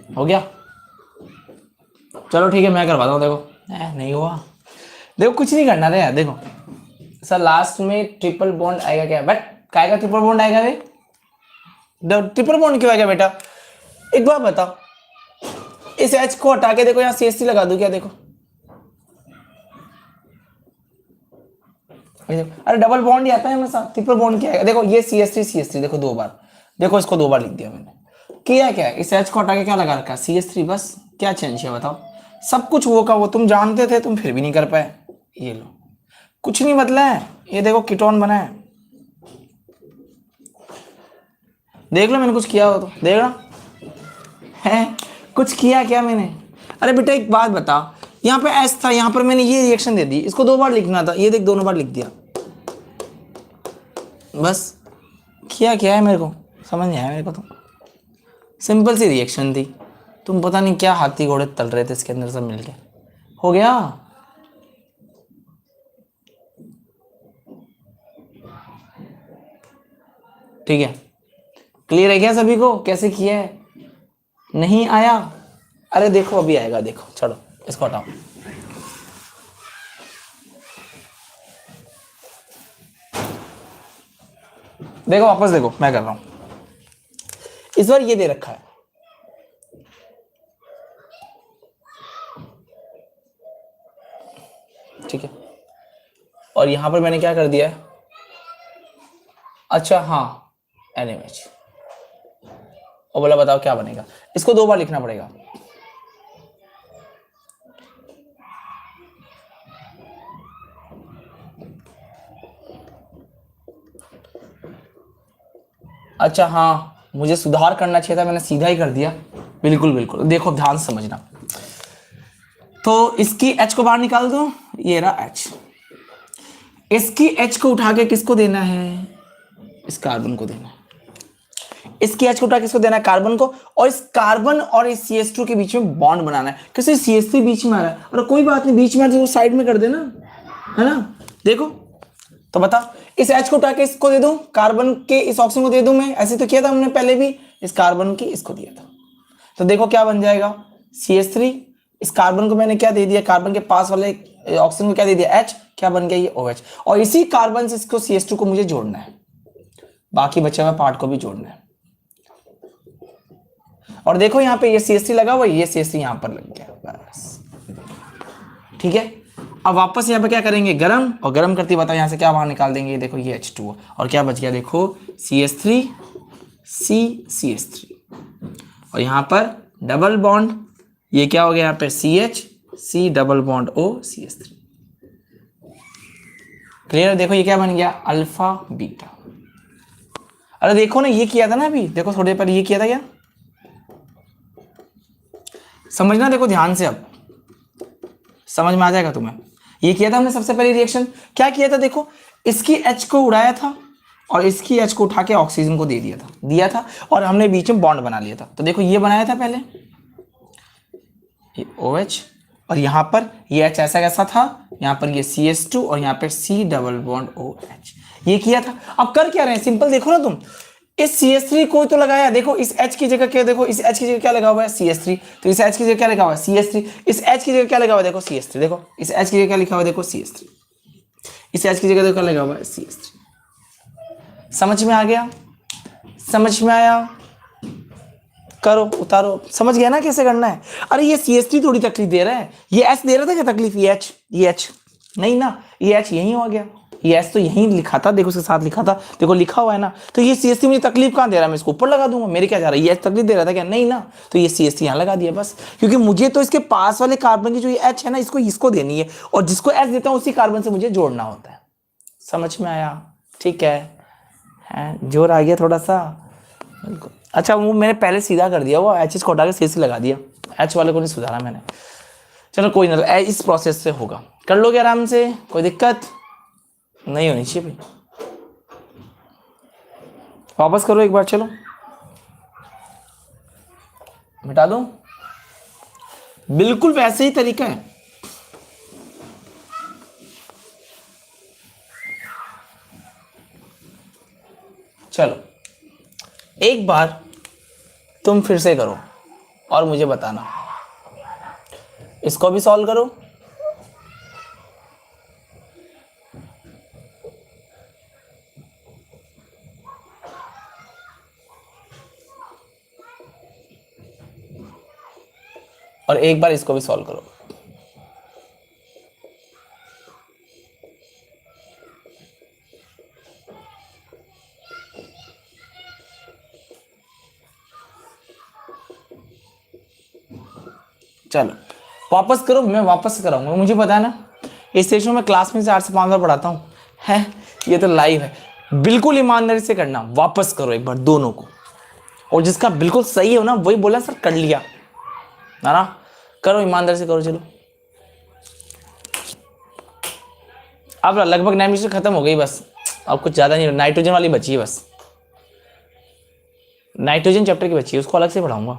हो गया, चलो ठीक है मैं करवाता हूँ। देखो नहीं हुआ, देखो कुछ नहीं करना था यार। देखो सर लास्ट में ट्रिपल बॉन्ड आएगा क्या, बट काय का ट्रिपल बॉन्ड आएगा रे, ट्रिपल बॉन्ड क्यों आएगा बेटा, एक बार बताओ। इस H को हटा के देखो यहाँ CH3 लगा दूं क्या, देखो अरे डबल बॉन्ड ही आता है हमेशा, ट्रिपल बॉन्ड क्या आएगा, देखो ये CH3 देखो दो बार, देखो इसको दो बार लिख दिया मैंने, किया क्या है, इस H को हटा के क्या लगा रखा, CH3, बस क्या चेंज है बताओ। सब कुछ वो का वो तुम जानते थे, तुम फिर भी नहीं कर पाए। ये लो, कुछ नहीं बदला है, ये देखो कीटोन बना है, देख लो मैंने कुछ किया हो तो देख लो है, कुछ किया क्या मैंने। अरे बेटा एक बात बता, यहाँ पे एस था, यहाँ पर मैंने ये रिएक्शन दे दी, इसको दो बार लिखना था, ये देख दोनों बार लिख दिया, बस किया क्या है मेरे को समझ नहीं आया मेरे को। तो सिंपल सी रिएक्शन थी, तुम पता नहीं क्या हाथी घोड़े तल रहे थे इसके अंदर सब मिलके, हो गया। ठीक है, क्लियर है क्या सभी को कैसे किया है, नहीं आया, अरे देखो अभी आएगा, देखो चलो इसको हटाओ। देखो वापस देखो मैं कर रहा हूं, इस बार ये दे रखा है, ठीक है, और यहां पर मैंने क्या कर दिया है, अच्छा हाँ NaOH, और बोला बताओ क्या बनेगा, इसको दो बार लिखना पड़ेगा, अच्छा हाँ मुझे सुधार करना चाहिए था, मैंने सीधा ही कर दिया, बिल्कुल बिल्कुल, देखो ध्यान से समझना। तो इसकी H को बाहर निकाल दो, ये रहा H, इसकी H को उठा के किसको देना है, इस कार्बन को देना है, इसकी H को उठा किसको देना है, कार्बन को, और इस कार्बन और इस CH2 के बीच में बॉन्ड बनाना है, क्योंकि CH3 बीच में आ रहा है, और कोई बात नहीं बीच में वो साइड में कर देना है ना। देखो तो बता, इस H को उठा के इसको दे दूं, कार्बन के इस ऑक्सीजन को दे दूं मैं, ऐसे तो किया था हमने पहले भी, इस कार्बन की इसको दिया था, तो देखो क्या बन जाएगा CH3, इस कार्बन को मैंने क्या दे दिया, कार्बन के पास वाले ऑक्सीजन को क्या दे दिया H, क्या बन गया ये OH, और इसी कार्बन से इसको CH2 को मुझे जोड़ना है, बाकी बचे हुए पार्ट को भी जोड़ना है, और देखो यहाँ पे ये CH3 लगा हुआ, ये CH3 यहाँ पर लग गया, बस ठीक है। अब वापस यहाँ पे क्या करेंगे, गरम, और गरम करते बताओ यहाँ से क्या बाहर निकाल देंगे, देखो ये H2O, और क्या बच गया देखो CH3 CH3, और यहाँ पर डबल बॉन्ड, ये क्या हो गया यहाँ पे CH C double bond O CH3, clear. देखो ये क्या बन गया अल्फा बीटा, अरे देखो ना ये किया था ना अभी, देखो थोड़ी देर पर ये किया था क्या, समझना देखो ध्यान से, अब समझ में आ जाएगा तुम्हें, ये किया था हमने सबसे पहले रिएक्शन, क्या किया था देखो, इसकी H को उड़ाया था और इसकी H को उठा के ऑक्सीजन को दे दिया था और हमने बीच में बॉन्ड बना लिया था, तो देखो ये बनाया था पहले ये OH, और यहाँ पर ये H ऐसा कैसा था, यहाँ पर ये CH2 और यहाँ पर C डबल बॉन्ड OH, ये किया था। अब कर क्या रहे हैं, सिंपल देखो ना तुम, इस CH3 को तो लगाया, देखो इस H की जगह क्या, देखो इस H की जगह क्या लगा हुआ है CH3, तो इस H की जगह क्या लगा हुआ है CH3, इस H की जगह क्या लगा हुआ है देखो CH3, देखो इस H की जगह क्या लिखा हुआ है देखो CH3, इस H की जगह देखो क्या लगा हुआ है CH3, समझ में आ गया, समझ में आया, करो उतारो, समझ गया ना कैसे करना है। अरे ये CH3 थोड़ी तकलीफ दे रहा है, ये H दे रहा था क्या तकलीफ, ये H नहीं ना, ये H यही हो गया, ये H तो यहीं लिखा था, देखो उसके साथ लिखा था, देखो लिखा हुआ है ना, तो ये CH3 मुझे तकलीफ कहाँ दे रहा है, मैं इसको ऊपर लगा दूंगा, मेरे क्या जा रहा है, ये H तकलीफ दे रहा था क्या, नहीं ना, तो ये CH3 यहाँ लगा दिया बस, क्योंकि मुझे तो इसके पास वाले कार्बन की जो ये H है ना, इसको देनी है, और जिसको H देता हूँ उसी कार्बन से मुझे जोड़ना होता है, समझ में आया, ठीक है जोर आ गया थोड़ा सा, बिल्कुल। अच्छा वो मैंने पहले सीधा कर दिया, वो एच को हटा के सी लगा दिया, एच वाले को नहीं सुधारा मैंने। चलो कोई ना, इस प्रोसेस से होगा, कर लोगे आराम से, कोई दिक्कत नहीं होनी चाहिए भाई। वापस करो एक बार, चलो मिटा दो, बिल्कुल वैसे ही तरीका है। चलो एक बार तुम फिर से करो और मुझे बताना, इसको भी सॉल्व करो। और एक बार इसको भी सॉल्व करो। चलो वापस करो, मैं वापस कराऊंगा, मुझे पता है ना इस सेशन में क्लास में 4 से 5 बार पढ़ाता हूँ है, ये तो लाइव है। बिल्कुल ईमानदारी से करना, वापस करो एक बार दोनों को, और जिसका बिल्कुल सही हो ना वही बोला सर कर लिया ना, करो ईमानदारी से करो। चलो अब लगभग नाइट्रोजन खत्म हो गई बस, अब कुछ ज्यादा नहीं, नाइट्रोजन वाली बची है बस, नाइट्रोजन चैप्टर की बची है, उसको अलग से पढ़ाऊंगा।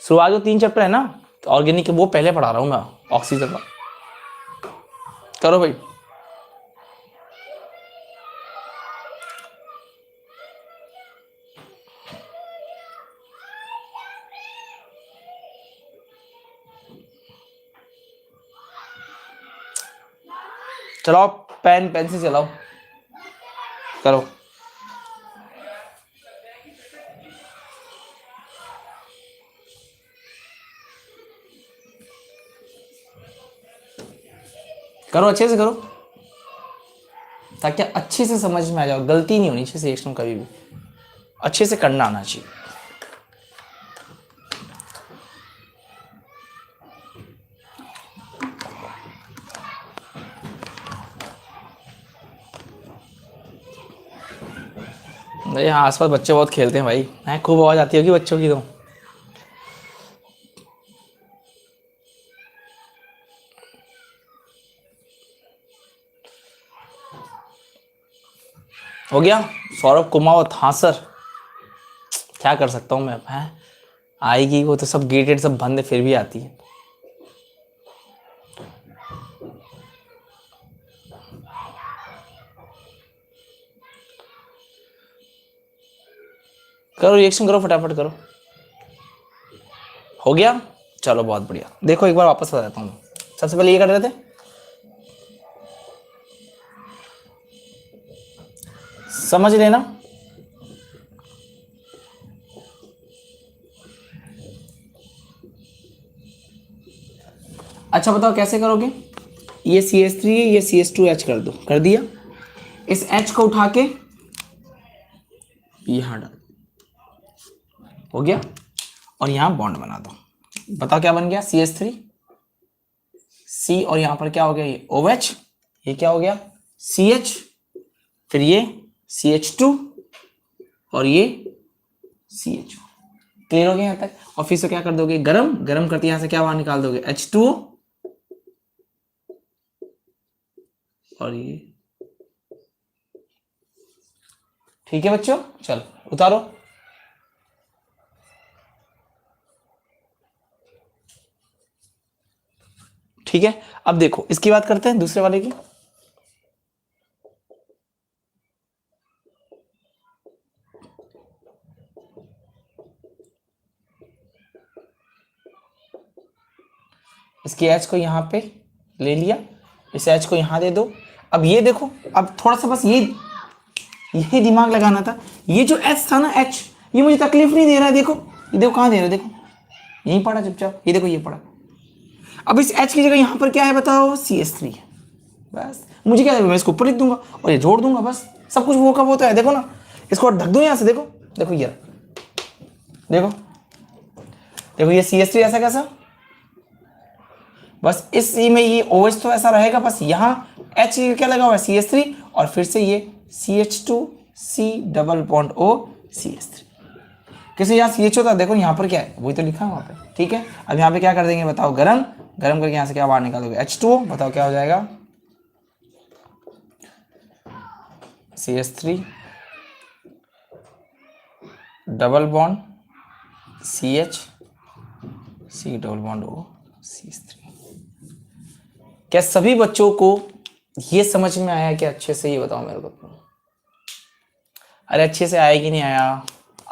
शुरुआत जो 3 चैप्टर है ना ऑर्गेनिक के, वो पहले पढ़ा रहा हूँ मैं, ऑक्सीजन का। करो भाई, चलाओ पेन से चलाओ, करो। करो अच्छे से करो, ताकि अच्छे से समझ में आ जाओ, गलती नहीं होनी चाहिए सिलेक्शन कभी भी, अच्छे से करना आना चाहिए। यहाँ आसपास बच्चे बहुत खेलते हैं भाई, हैं खूब आवाज आती होगी बच्चों की तो। हो गया सौरभ कुमावत, हाँ सर, क्या कर सकता हूँ मैं, है आएगी वो तो, सब गेटेड सब बंद है फिर भी आती है। करो रिएक्शन करो, फटाफट करो। हो गया, चलो बहुत बढ़िया। देखो एक बार वापस आ जाता हूँ, सबसे पहले ये कर रहे थे, समझ लेना। अच्छा बताओ कैसे करोगे, ये CH3 है, ये CH2H कर दो, कर दिया। इस H को उठा के यहां डाल, हो गया, और यहां बॉन्ड बना दो। बताओ क्या बन गया, CH3 C, और यहां पर क्या हो गया, ये OH, ये क्या हो गया CH, फिर ये CH2 और ये CHO। क्लियर हो गया यहाँ तक। और फिर से क्या कर दोगे, गरम गरम करते यहां से क्या बाहर निकाल दोगे, H2O, और ये ठीक है बच्चों। चलो उतारो, ठीक है। अब देखो इसकी बात करते हैं, दूसरे वाले की। इसकी H को यहां पे ले लिया, इस H को यहां दे दो। अब ये देखो, अब थोड़ा सा बस यही दिमाग लगाना था, ये जो H था ना H, ये मुझे तकलीफ नहीं दे रहा है, देखो ये देखो कहां दे रहा है, देखो यहीं पड़ा चुपचाप, ये देखो ये पड़ा। अब इस H की जगह यहां पर क्या है बताओ, CH3 है। बस मुझे क्या, मैं इसको ऊपर लिख दूंगा और ये जोड़ दूंगा, बस सब कुछ वो कब होता है, देखो ना, इसको ढक दो यहां से, देखो देखो ये देखो देखो, ये CH3 ऐसा कैसा, बस इस C में ये OH तो ऐसा रहेगा, बस यहाँ H क्या लगा हुआ है CH3, और फिर से ये CH2 C double bond O CH3। किसी यहाँ सी एच होता है, देखो यहाँ पर क्या है वही तो लिखा है वहाँ पे, ठीक है। अब यहाँ पे क्या कर देंगे बताओ, गरम, गरम करके यहाँ से क्या बाहर निकालोगे, H2O, बताओ क्या हो जाएगा, CH3 double bond CH, C double bond O, CH3। क्या सभी बच्चों को ये समझ में आया कि अच्छे से, ये बताओ मेरे को। अरे अच्छे से आया कि नहीं आया,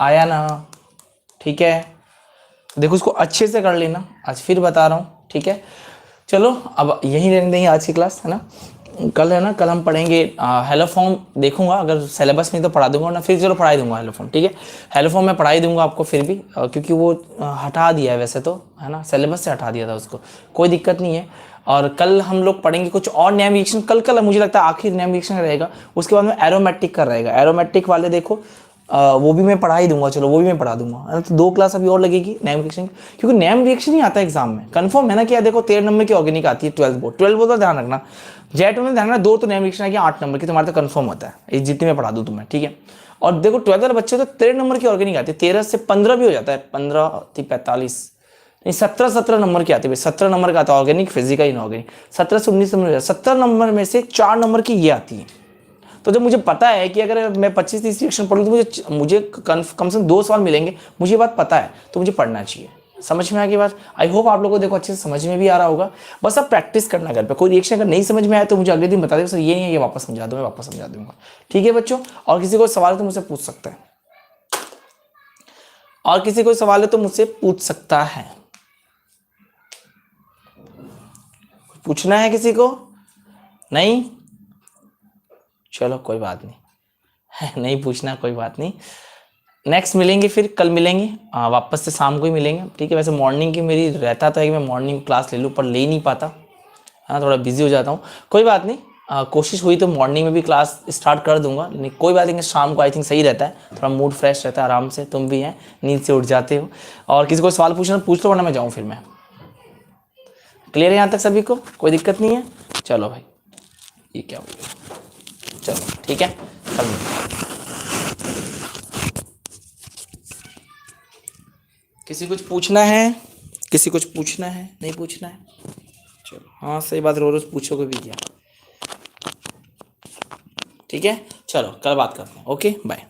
आया ना, ठीक है। देखो इसको अच्छे से कर लेना, आज फिर बता रहा हूँ, ठीक है। चलो अब यही रहने देंगे आज की क्लास, है ना। कल है ना, कल हम पढ़ेंगे हेलो फॉर्म, देखूंगा अगर सिलेबस नहीं तो पढ़ा दूंगा ना, फिर चलो पढ़ा ही दूंगा हेलो फॉर्म, ठीक है। हेलो फॉर्म मैं पढ़ा ही दूंगा आपको फिर भी, क्योंकि वो हटा दिया है वैसे तो, है ना, सिलेबस से हटा दिया था उसको, कोई दिक्कत नहीं है। और कल हम लोग पढ़ेंगे कुछ और नेविगेशन, कल मुझे लगता है आखिर नेविगेशन रहेगा, उसके बाद में एरोमेट्रिक का रहेगा। एरोमेट्रिक वाले देखो वो भी मैं पढ़ा ही दूंगा, चलो वो भी मैं पढ़ा दूंगा, है ना। तो 2 क्लास अभी और लगेगी नेम रिएक्शन, क्योंकि नेम रिएक्शन ही आता है एग्जाम में, कंफर्म है ना। क्या देखो 13 नंबर की ऑर्गेनिक आती है, 12 बोर्ड का ध्यान रखना, जेट में ध्यान रखना, 2 तो नेम रिएक्शन आएगी, 8 नंबर की तुम्हारे तो कंफर्म होता है, ये जितनी मैं पढ़ा दूँ तुम्हें, ठीक है। और देखो 12 वाले बच्चे तो 13 नंबर की ऑर्गेनिक आती है, 13 से 15 भी हो जाता है, 15 45 नहीं 17 नंबर की आती है, 17 नंबर का आता है ऑर्गेनिक, फिजिकल इनऑर्गेनिक, 17 से 19 नंबर, 17 नंबर में से 4 नंबर की ये आती है। तो जब मुझे पता है कि अगर मैं 25-30 रिएक्शन पढ़ूँ तो मुझे कम से कम 2 सवाल मिलेंगे, मुझे ये बात पता है, तो मुझे पढ़ना चाहिए। समझ में आ गई बात। आई होप आप लोगों को देखो अच्छे से समझ में भी आ रहा होगा, बस आप प्रैक्टिस करना घर पे। कोई रिएक्शन अगर नहीं समझ में आया तो मुझे अगले दिन बता देगा, सर ये नहीं है, ये वापस समझा दो, मैं वापस समझा दूंगा, ठीक है बच्चों। और किसी को सवाल है तो मुझसे पूछ सकता है, और किसी को सवाल है तो मुझसे पूछ सकता है। पूछना है किसी को? नहीं, चलो कोई बात नहीं नहीं पूछना, कोई बात नहीं। नेक्स्ट मिलेंगे, फिर कल मिलेंगे, वापस से शाम को ही मिलेंगे, ठीक है। वैसे मॉर्निंग की मेरी रहता तो है कि मैं मॉर्निंग क्लास ले लूँ, पर ले नहीं पाता, हाँ थोड़ा बिजी हो जाता हूँ, कोई बात नहीं। कोशिश हुई तो मॉर्निंग में भी क्लास स्टार्ट कर दूंगा, लेकिन कोई बात नहीं, शाम को आई थिंक सही रहता है, थोड़ा मूड फ्रेश रहता है, आराम से, तुम भी हैं नींद से उठ जाते हो। और किसी को सवाल पूछना पूछ लो, वरना मैं जाऊँ फिर मैं। क्लियर है यहाँ तक सभी को, कोई दिक्कत नहीं है? चलो भाई, ये क्या हो गया, चलो ठीक है, कल किसी कुछ पूछना है, किसी कुछ पूछना है, नहीं पूछना है? चलो हाँ सही बात, रोज पूछोगे भी क्या, ठीक है। चलो कल बात करते हैं, ओके बाय।